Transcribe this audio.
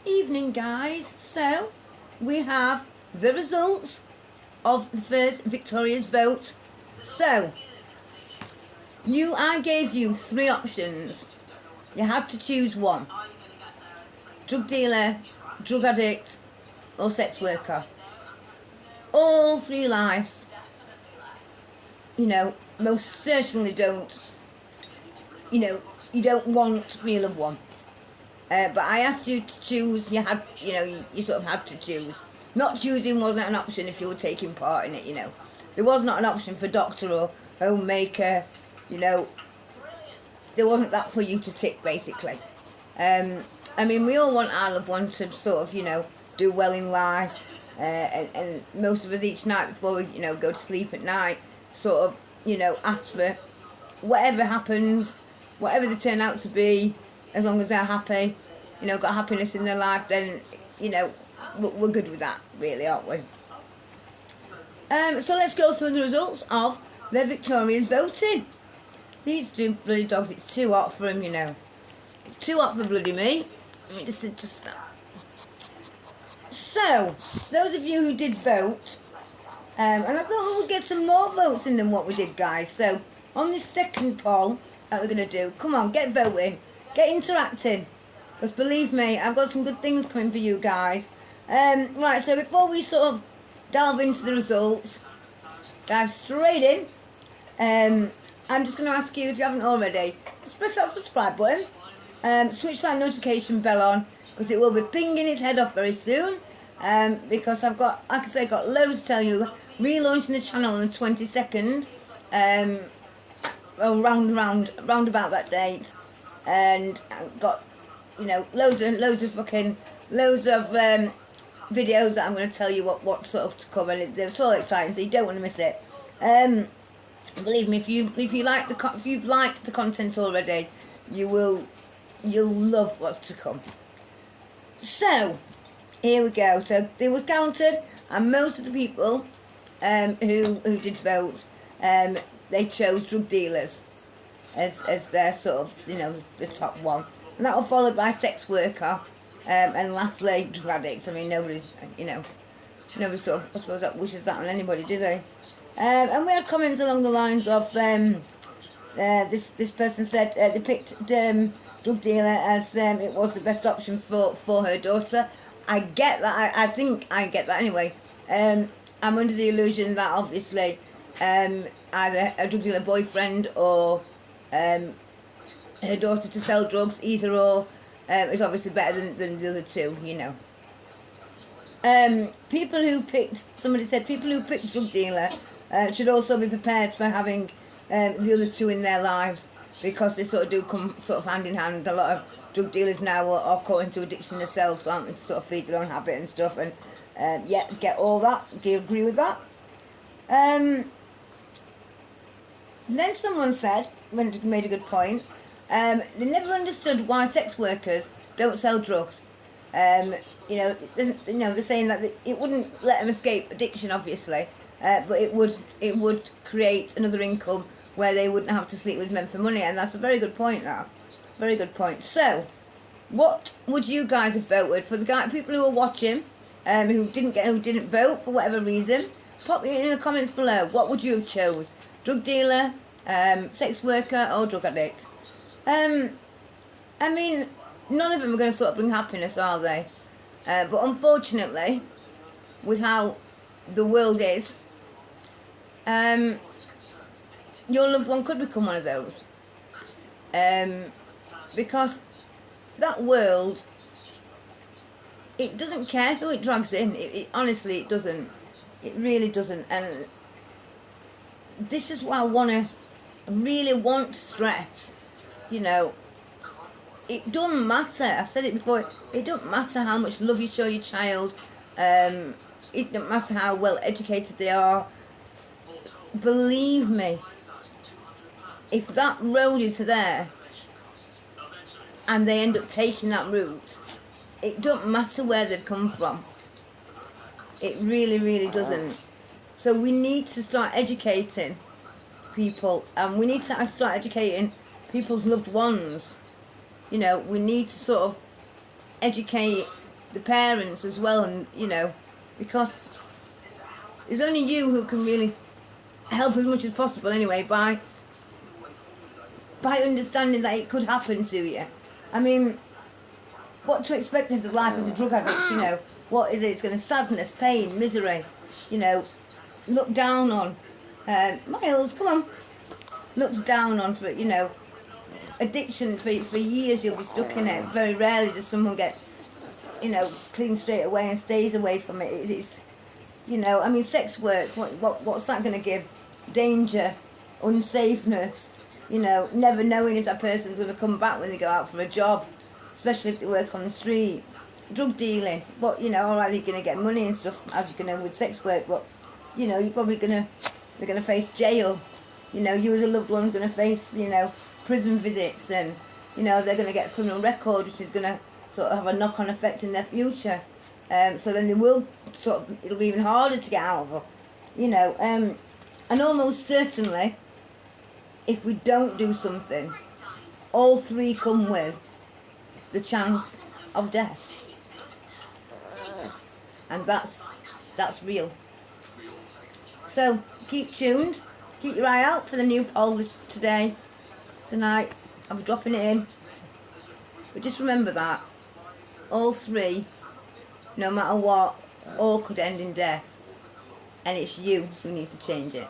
Evening, guys. So we have the results of the first Victoria's vote. So I gave you three options. You had to choose one: drug dealer, drug addict, or sex worker. All three lives, most certainly don't. You don't want to be a loved one. But I asked you to choose. You sort of had to choose. Not choosing wasn't an option if you were taking part in it. There was not an option for doctor or homemaker. There wasn't that for you to tick, basically. We all want our loved one to sort of, do well in life, and most of us each night before we, go to sleep at night, sort of, ask for whatever happens, whatever they turn out to be, as long as they're happy, got happiness in their life, then, we're good with that, really, aren't we? So let's go through the results of the Victorians voting. These two bloody dogs, it's too hot for them, It's too hot for bloody me. Let me just adjust that. So, those of you who did vote, and I thought we would get some more votes in than what we did, guys. So, on this second poll that we're going to do, come on, get voting, get interacting. Because believe me, I've got some good things coming for you guys. Right, so before we sort of delve into the results, dive straight in, I'm just going to ask you, if you haven't already, just press that subscribe button, switch that notification bell on, because it will be pinging its head off very soon, because I've got, like I say, got loads to tell you. Relaunching the channel on the 22nd, round about that date, and I've got, loads of videos that I'm going to tell you what sort of to cover. It's all exciting, so you don't want to miss it. Believe me, if you've liked the content already, you'll love what's to come. So here we go. So it was counted, and most of the people who did vote, they chose drug dealers as their sort of the top one, and that was followed by sex worker, and lastly drug addicts. Nobody's nobody sort of, I suppose, that wishes that on anybody, do they? And we had comments along the lines of this person said they picked drug dealer as it was the best option for her daughter. I get that. I think I get that anyway. I'm under the illusion that obviously either a drug dealer boyfriend or her daughter to sell drugs, either or, is obviously better than the other two, Somebody said people who picked drug dealer should also be prepared for having the other two in their lives, because they sort of do come sort of hand in hand. A lot of drug dealers now are caught into addiction themselves, aren't they, to sort of feed their own habit and stuff, and get all that. Do you agree with that? Then someone said, made a good point, they never understood why sex workers don't sell drugs. They're saying that it wouldn't let them escape addiction, obviously, but it would create another income where they wouldn't have to sleep with men for money, and that's a very good point. Now, very good point. So, what would you guys have voted for? The people who are watching, who didn't vote for whatever reason, pop it in the comments below. What would you have chose? Drug dealer, sex worker, or drug addict? None of them are going to sort of bring happiness, are they? But unfortunately, with how the world is, your loved one could become one of those. Because that world, it doesn't care who it drags in. Honestly, it doesn't. It really doesn't. And this is what I really want to stress. It don't matter. I've said it before. It don't matter how much love you show your child. It don't matter how well educated they are. Believe me, if that road is there and they end up taking that route, it don't matter where they've come from. It really, really doesn't. So we need to start educating people, and we need to start educating people's loved ones. We need to sort of educate the parents as well, and you know, because it's only you who can really help as much as possible anyway by understanding that it could happen to you. I mean, what to expect is a life as a drug addict, you know. What is it? It's going to sadness, pain, misery, you know, looked down on. Miles, come on. Looked down on for, you know, addiction for years you'll be stuck in it. Very rarely does someone get, you know, clean straight away and stays away from it. It's you know, I mean, sex work, what's that going to give? Danger, unsafeness, you know, never knowing if that person's going to come back when they go out for a job, especially if they work on the street. Drug dealing, but you know, alright, you're going to get money and stuff as you can with sex work, but you know, they're going to face jail. You know, you as a loved one's going to face, you know, prison visits, and you know, they're going to get a criminal record, which is going to sort of have a knock-on effect in their future. So then they will sort of, it'll be even harder to get out of it, you know. And almost certainly, if we don't do something, all three come with the chance of death. And that's real. So keep tuned. Keep your eye out for the new poll tonight. I'll be dropping it in. But just remember that all three, no matter what, all could end in death. And it's you who needs to change it.